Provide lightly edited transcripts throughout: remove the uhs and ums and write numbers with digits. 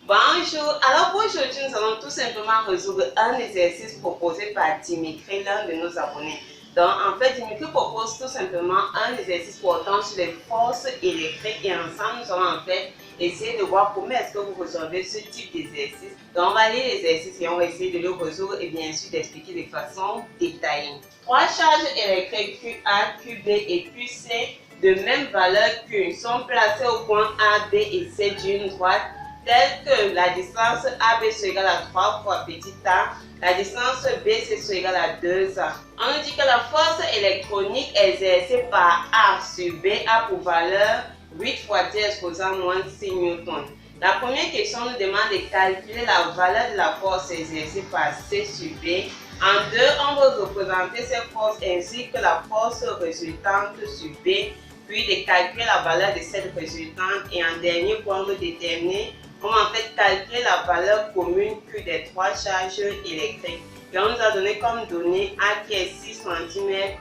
Bonjour, alors pour aujourd'hui nous allons tout simplement résoudre un exercice proposé par Dimitri, l'un de nos abonnés. Donc en fait Dimitri propose tout simplement un exercice portant sur les forces électriques et ensemble nous allons en fait essayer de voir comment est-ce que vous résolvez ce type d'exercice. Donc on va lire l'exercice et on va essayer de le résoudre et bien sûr d'expliquer de façon détaillée. Trois charges électriques QA, QB et QC de même valeur Q sont placées au point A, B et C d'une droite telle que la distance AB soit égale à 3 fois petit a, la distance BC soit égale à 2a. On nous dit que la force électronique exercée par A sur B a pour valeur 8 fois 10 exposant moins 6 newtons. La première question nous demande de calculer la valeur de la force exercée par C sur B. En deux, on va représenter cette force ainsi que la force résultante sur B, puis de calculer la valeur de cette résultante et en dernier point, on va déterminer on va en fait calculer la valeur commune Q des trois charges électriques. Et on nous a donné comme donnée A qui est 6 cm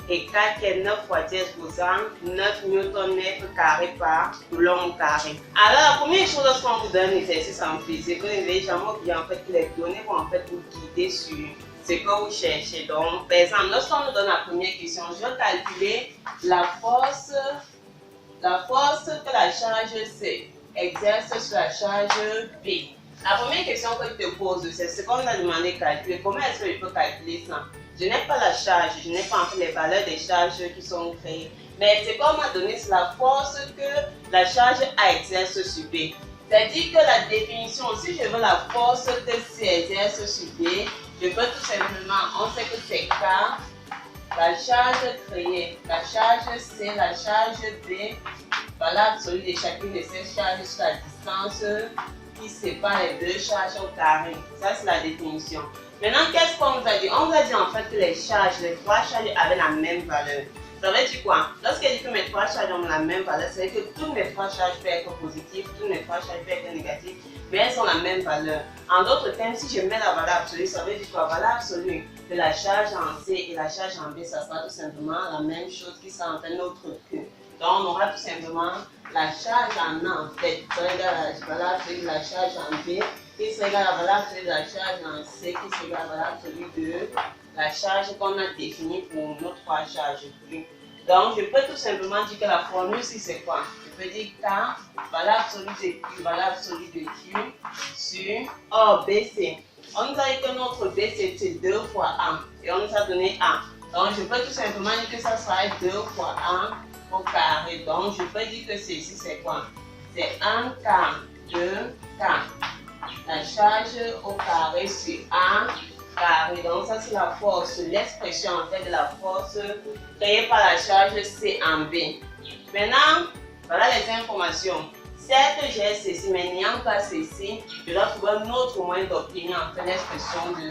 et K qui est 9 fois 10 exposant 9 Nm carré par coulomb carré. Alors la première chose lorsqu'on vous donne un exercice en physique, vous ne devez jamais oublier en fait que les données vont en fait vous guider sur ce que vous cherchez. Donc par exemple, lorsqu'on nous donne la première question, je vais calculer la force que la charge C exerce sur la charge B. La première question que je te pose, c'est ce qu'on a demandé de calculer. Comment est-ce que je peux calculer ça? Je n'ai pas la charge, je n'ai pas en fait les valeurs des charges qui sont créées. Mais ce qu'on m'a donné, c'est la force que la charge A exerce sur B. C'est-à-dire que la définition, si je veux la force que C exerce sur B, je peux tout simplement, on sait que c'est K, la charge créée, la charge C, la charge B, valeur absolue de chacune de ces charges sur la distance qui sépare les deux charges au carré. Ça, c'est la définition. Maintenant, qu'est-ce qu'on nous a dit? On nous a dit en fait que les trois charges avaient la même valeur. Ça veut dire quoi? Lorsqu'elle dit que mes trois charges ont la même valeur, ça veut dire que toutes mes trois charges peuvent être positives, toutes mes trois charges peuvent être négatives, mais elles ont la même valeur. En d'autres termes, si je mets la valeur absolue, ça veut dire que la valeur absolue de la charge en C et la charge en B, ça sera tout simplement la même chose qui sera en fait notre Q. Donc, on aura tout simplement la charge en A, en fait, qui sera égale à la valeur absolue de la charge en B, qui sera égale à la valeur absolue de la charge en C, qui sera égale à la valeur absolue de la charge qu'on a définie pour nos trois charges. Donc, je peux tout simplement dire que la formule ici, c'est quoi? Je peux dire K, valeur absolue de Q, valeur absolue de Q, sur BC. On nous a dit que notre B, c'était 2 fois A, et on nous a donné A. Donc, je peux tout simplement dire que ça sera 2 fois A au carré. Donc, je peux dire que ceci, c'est quoi? C'est 1K, 2K. La charge au carré sur A carré. Donc, ça, c'est la force, l'expression en fait de la force créée par la charge C en B. Maintenant, voilà les informations. Certes, j'ai ceci, mais n'ayant pas ceci, je dois trouver un autre moyen d'obtenir en fait l'expression de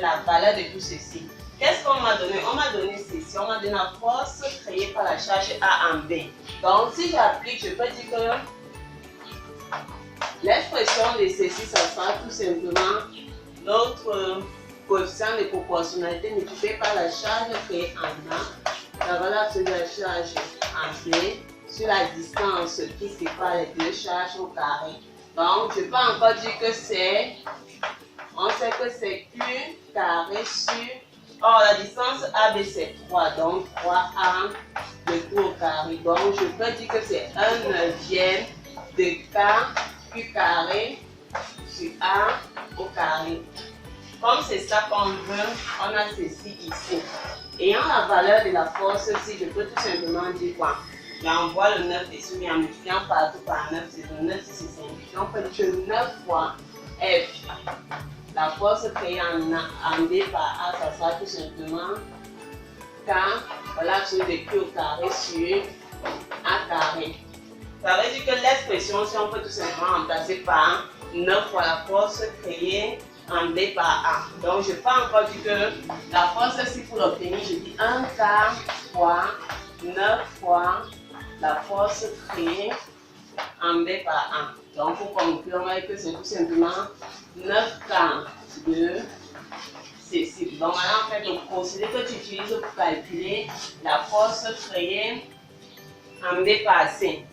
la valeur de tout ceci. Qu'est-ce qu'on m'a donné? On m'a donné ceci, on m'a donné la force créée par la charge A en B. Donc, si j'applique, je peux dire que l'expression de ceci, ça sera tout simplement notre coefficient de proportionnalité multiplié par la charge créée en A, la valeur absolue de la charge en B, sur la distance qui sépare les deux charges au carré. Donc, je peux encore dire que c'est, on sait que c'est Q carré sur, la distance AB c'est 3, donc 3A de Q au carré. Donc, je peux dire que c'est 1/9 de K Q carré sur A au carré. Comme c'est ça qu'on veut, on a ceci ici. Ayant la valeur de la force ici, je peux tout simplement dire quoi? J'envoie le 9 ici, mais en multipliant partout par 9, c'est le 9 ici, c'est simplifié. On peut dire que 9 fois F. La force créée en B par A, ça sera tout simplement K, voilà, sur de Q au carré sur A carré. Ça veut dire que l'expression, si on peut tout simplement remplacer par 9 fois la force créée en B par A. Donc, je peux encore dire que la force, si pour l'obtenir, je dis 1K fois 9 fois la force créée en B par A. Donc, pour conclure, on va dire que c'est tout simplement 9K de ceci. Donc, maintenant, en fait, le procédé que tu utilises pour calculer la force créée en B par C.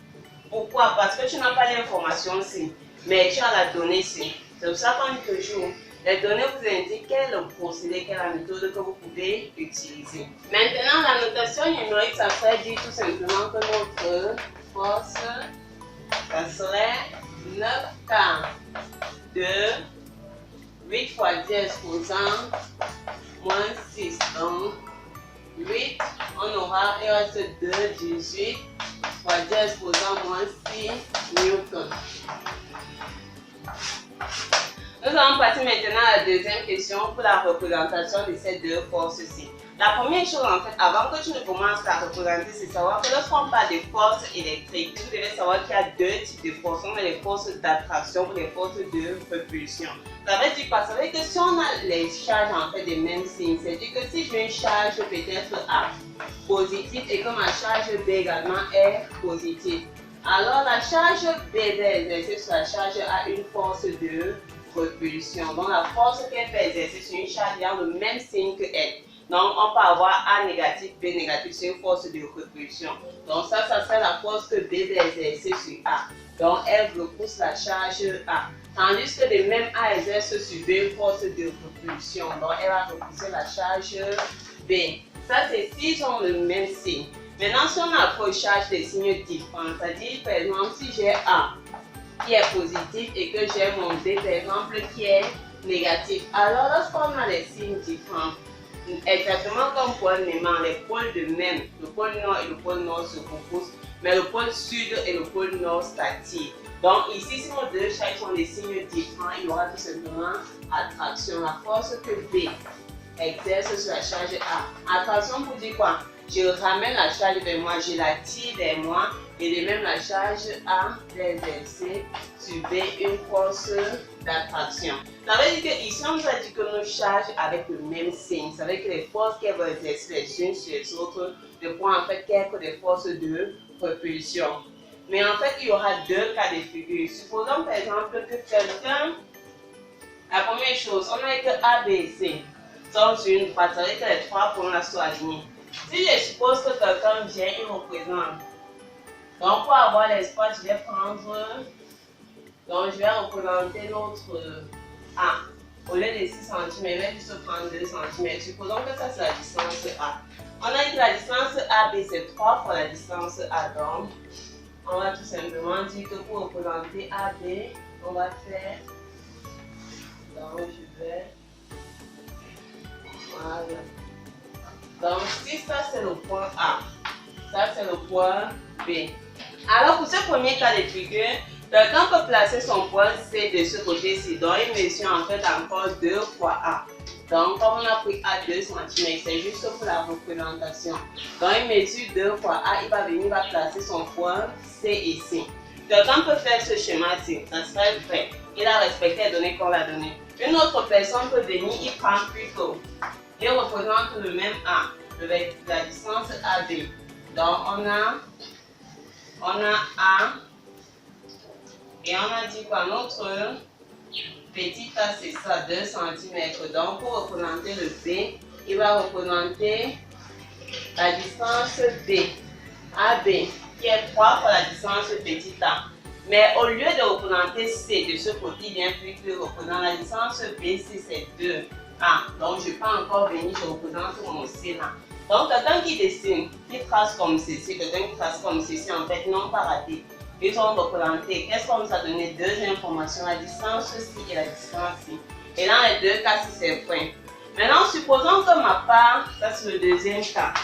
Pourquoi? Parce que tu n'as pas l'information ici. mais tu as la donnée ici. C'est pour ça qu'on dit toujours, les données vous indiquent quel est le procédé, quelle est la méthode que vous pouvez utiliser. Maintenant, la notation numérique, ça serait dire tout simplement que notre force, ça serait 9 quarts de 8 fois 10 exposant moins 6. Donc, 8, on aura, il reste 2, 18 fois 10 exposant moins 6 newtons. Nous allons passer maintenant à la deuxième question pour la représentation de ces deux forces-ci. La première chose, en fait, avant que tu ne commences à représenter, c'est savoir que lorsqu'on parle de forces électriques, vous devez savoir qu'il y a deux types de forces. On a les forces d'attraction et les forces de repulsion. Ça veut dire quoi? Ça veut dire que si on a les charges en fait des mêmes signes, c'est-à-dire que si j'ai une charge peut-être A positive et que ma charge B également est positive, alors la charge B est exercée sur la charge A une force de repulsion. Donc la force qu'elle fait exercer sur une charge ayant le même signe que elle. Donc on peut avoir A négatif, B négatif, c'est une force de repulsion. Donc ça serait la force que B va exercer sur A. Donc elle repousse la charge A. Tandis que de même A exerce sur B une force de repulsion. Donc elle va repousser la charge B. Ça c'est s'ils ont le même signe. Maintenant si on approche des signes différents, c'est-à-dire par exemple si j'ai A qui est positif et que j'ai mon B par exemple qui est négatif. Alors lorsqu'on a les signes différents, exactement comme pour un aimant, les pôles de même, le pôle nord et le pôle nord se repoussent, mais le pôle sud et le pôle nord s'attirent. Donc ici, si nos deux charges sont des signes différents, il y aura tout simplement attraction. La force que B exerce sur la charge A. Attraction pour dire quoi? Je ramène la charge vers moi, je la tire vers moi, et de même la charge A va exercer sur B une force d'attraction. Ça veut dire que ici on nous a dit que nos charges avec le même signe, ça veut dire que les forces qu'elles vont exercer les unes sur les autres ne pourront en fait qu'être des forces de repulsion. Mais en fait il y aura deux cas de figure. Supposons par exemple que quelqu'un, la première chose, on a que A, B et C sont sur une droite, ça veut dire que les trois points là sont alignés. Si je suppose que quelqu'un vient et représente, donc pour avoir l'espace, je vais prendre, donc je vais représenter notre A. Au lieu de 6 cm, je vais juste prendre 2 cm. Supposons que ça c'est la distance A. On a dit que la distance AB c'est 3 fois la distance A. Donc, on va tout simplement dire que pour représenter AB, on va faire, donc je vais, voilà. Donc si ça c'est le point A, ça c'est le point B. Alors pour ce premier cas de figure, quelqu'un peut placer son point C de ce côté-ci. Donc il mesure en fait encore 2 fois A. Donc comme on a pris A 2 cm, c'est juste pour la représentation. Donc il mesure 2 fois A, il va venir, il va placer son point C ici. Quelqu'un peut faire ce schéma-ci, ça serait vrai. Il a respecté les données qu'on l'a données. Une autre personne peut venir, il prend plutôt. Il représente le même A avec la distance AB. Donc on a A et on a dit quoi? Notre petit A c'est ça, 2 cm. Donc pour représenter le B, il va représenter la distance B, AB, qui est 3 fois la distance petit A. Mais au lieu de représenter C de ce côté, il vient plutôt représenter la distance BC, c'est 2. Donc je peux encore venir, je représente mon C là. Donc quelqu'un qui dessine, qui trace comme ceci, quelqu'un qui trace comme ceci, en fait, non pas raté. Ils ont représenté, qu'est-ce qu'on nous a donné? Deux informations, la distance ci et la distance ci. Et dans les deux cas, si c'est vrai. Maintenant, supposons que ma part, ça c'est le deuxième cas.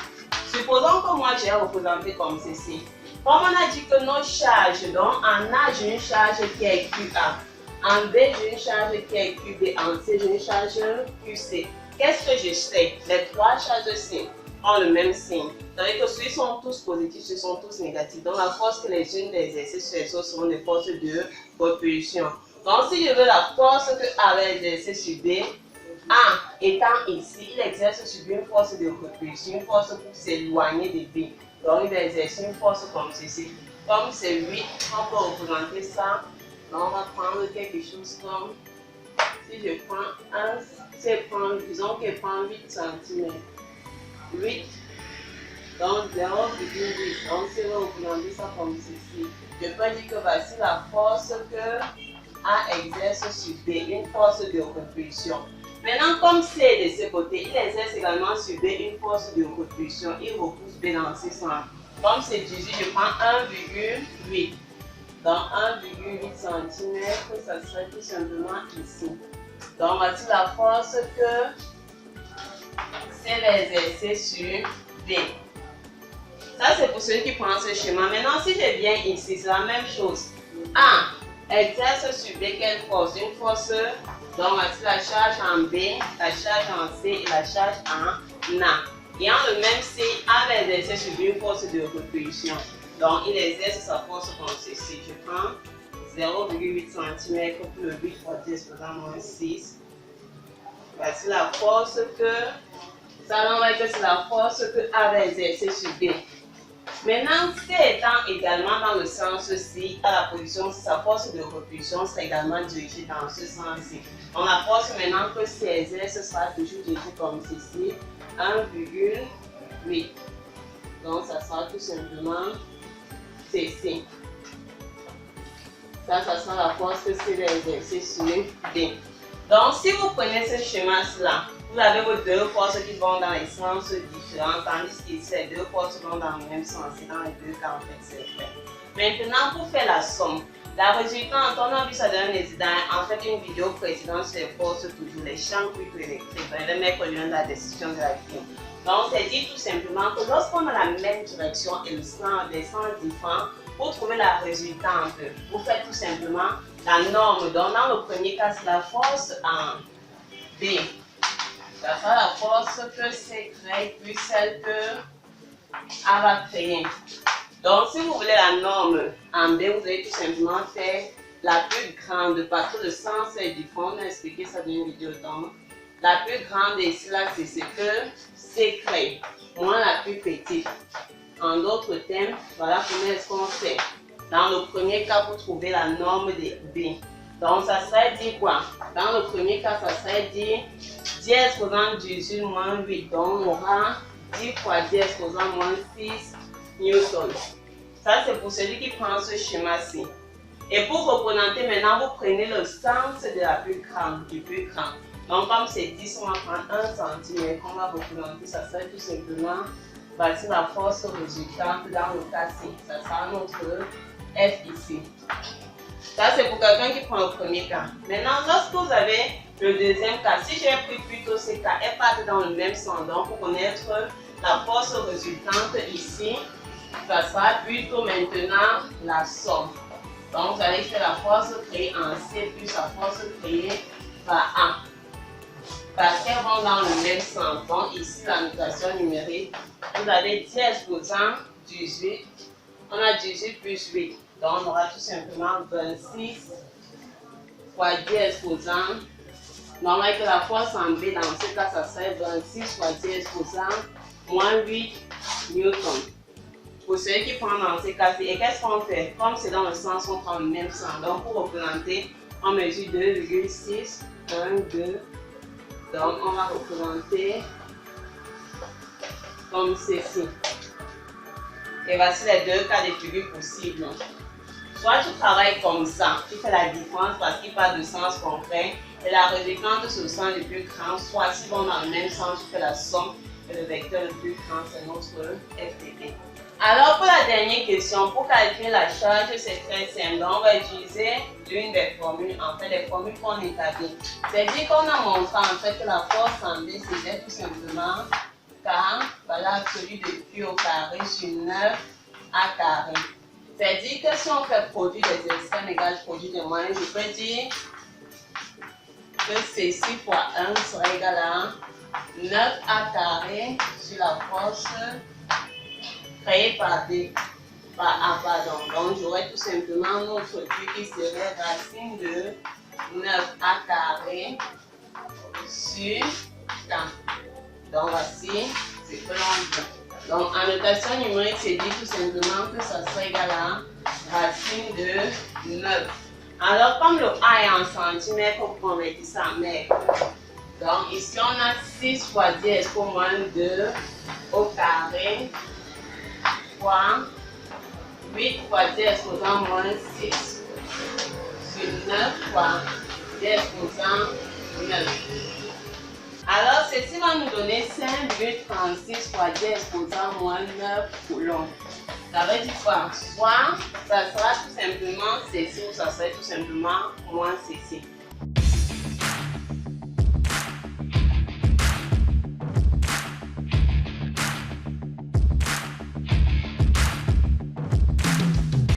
Supposons que moi j'ai représenté comme ceci. Comme on a dit que nos charges, donc en A j'ai une charge qui est QA. En B, j'ai une charge qui est QB. En C, j'ai une charge QC. Qu'est-ce que je sais? Les trois charges-ci ont le même signe. C'est-à-dire que ceux sont tous positifs, ceux sont tous négatifs. Donc la force que les unes exercent sur les autres seront des forces de repulsion. Donc si je veux la force que A va exercer sur B, A étant ici, il exerce sur B une force de repulsion, une force pour s'éloigner de B. Donc il va exercer une force comme ceci. Comme c'est 8, on peut représenter ça. Donc on va prendre quelque chose comme, si je prends un, disons qu'elle prend 8 cm. 8, donc 0,8. Donc si on va représenter ça comme ceci, je peux dire que voici la force que A exerce sur B une force de repulsion. Maintenant, comme C est de ce côté, il exerce également sur B une force de repulsion. Il repousse B dans ce sens. Comme c'est 18, je prends 1,8. Dans 1,8 cm, ça serait tout simplement ici. Donc, voici la force que C va exercer sur B. Ça, c'est pour celui qui prend ce schéma. Maintenant, si je viens ici, c'est la même chose. A exerce sur B quelle force? Une force. Donc, voici la charge en B, la charge en C et la charge en A. Et en le même C, A va exercer sur B une force de repulsion. Donc, il exerce sa force comme ceci. Je prends 0,8 cm pour le 8 fois 10 faisant moins 6. Voici la force que. Ça, on va dire que c'est la force que A va exercer sur B. Maintenant, C étant également dans le sens ci, à la position, sa force de repulsion sera également dirigée dans ce sens-ci. Donc, la force maintenant que C exerce sera toujours dirigée comme ceci, 1,8. Donc, ça sera tout simplement ceci. Ça sera la force que C va exercer sur D. Donc, si vous prenez ce schéma-là, vous avez vos deux forces qui vont dans les sens différents, tandis qu'ici, les deux forces vont dans le même sens. Et dans les deux cas, en fait, c'est fait. Maintenant, pour faire la somme, la résultante, on a vu ça dans les en fait, une vidéo précédente sur les forces, toujours les champs électriques. Je vais mettre le lien dans la description de la vidéo. Donc, c'est dit tout simplement que lorsqu'on a la même direction et des sens différents, pour trouver la résultante, vous faites tout simplement la norme. Donc, dans le premier cas, c'est la force en B. Ça sera la force que C crée plus celle que A va créer. Donc, si vous voulez la norme en B, vous allez tout simplement faire la plus grande, parce que le sens est différent. On a expliqué ça dans une vidéo. Donc, la plus grande ici, là, c'est ce que C crée, moins la plus petite. En d'autres termes, voilà comment est-ce qu'on fait. Dans le premier cas, pour trouver la norme de B. Donc, ça serait dit quoi? Dans le premier cas, ça serait dit 10 exposant 18 moins 8. Donc, on aura 10 fois 10 exposant moins 6 newtons. Ça, c'est pour celui qui prend ce schéma-ci. Et pour représenter, maintenant, vous prenez le sens de la plus grande, du plus grand. Donc, comme c'est 10, on va prendre 1 cm. On va représenter, ça serait tout simplement voici la force résultante dans le cas-ci. Ça sera notre F ici. Ça, c'est pour quelqu'un qui prend le premier cas. Maintenant, lorsque vous avez le deuxième cas, si j'ai pris plutôt ces cas, elles partent dans le même sens. Donc, pour connaître la force résultante ici, ça sera plutôt maintenant la somme. Donc, vous allez faire la force créée en C plus la force créée par A. Parce qu'elles vont dans le même sens. Donc, ici, la notation numérique, vous avez 10 exposant 18. On a 18 plus 8. Donc, on aura tout simplement 26 fois 10 exposant. Normalement, que la force en B, dans ce cas, ça serait 26 fois 10 exposant moins 8 newtons. Pour ceux qui prennent dans ces cas-ci, et qu'est-ce qu'on fait? Comme c'est dans le sens, on prend le même sens. Donc, pour représenter, on mesure 2,6, 1, 2. Donc, on va représenter comme ceci. Et voici les deux cas de figure possibles. Soit tu travailles comme ça, tu fais la différence parce qu'il parle de sens concret et la résultante sur le sens le plus grand, soit s'ils vont dans le même sens, tu fais la somme et le vecteur le plus grand, c'est notre FTP. Alors pour la dernière question, pour calculer la charge, c'est très simple. Donc on va utiliser l'une des formules, en fait les formules qu'on établit. C'est-à-dire qu'on a montré en fait que la force en B c'était tout simplement K, voilà celui de Q au carré sur 9 A carré. C'est-à-dire que si on fait produit des extrêmes égale produit des moyens, je peux dire que ceci fois 1 sera égal à 9A carré sur la force créée par B, par A, pardon. Donc j'aurai tout simplement notre Q qui serait racine de 9A carré sur K. Donc voici ce que l'on veut. Donc en notation numérique, c'est dit tout simplement que ça serait égal à racine de 9. Alors comme le A est en centimètres, on convertit ça en mètres. Donc ici on a 6 fois 10 pour moins 2 au carré fois 8 fois 10 exposant moins 6 9 fois 10 exposant 9. Alors, ceci va nous donner 5,36 fois 10 exposant moins 9 coulombs. Ça veut dire quoi? Soit ça sera tout simplement ceci ou ça sera tout simplement moins ceci.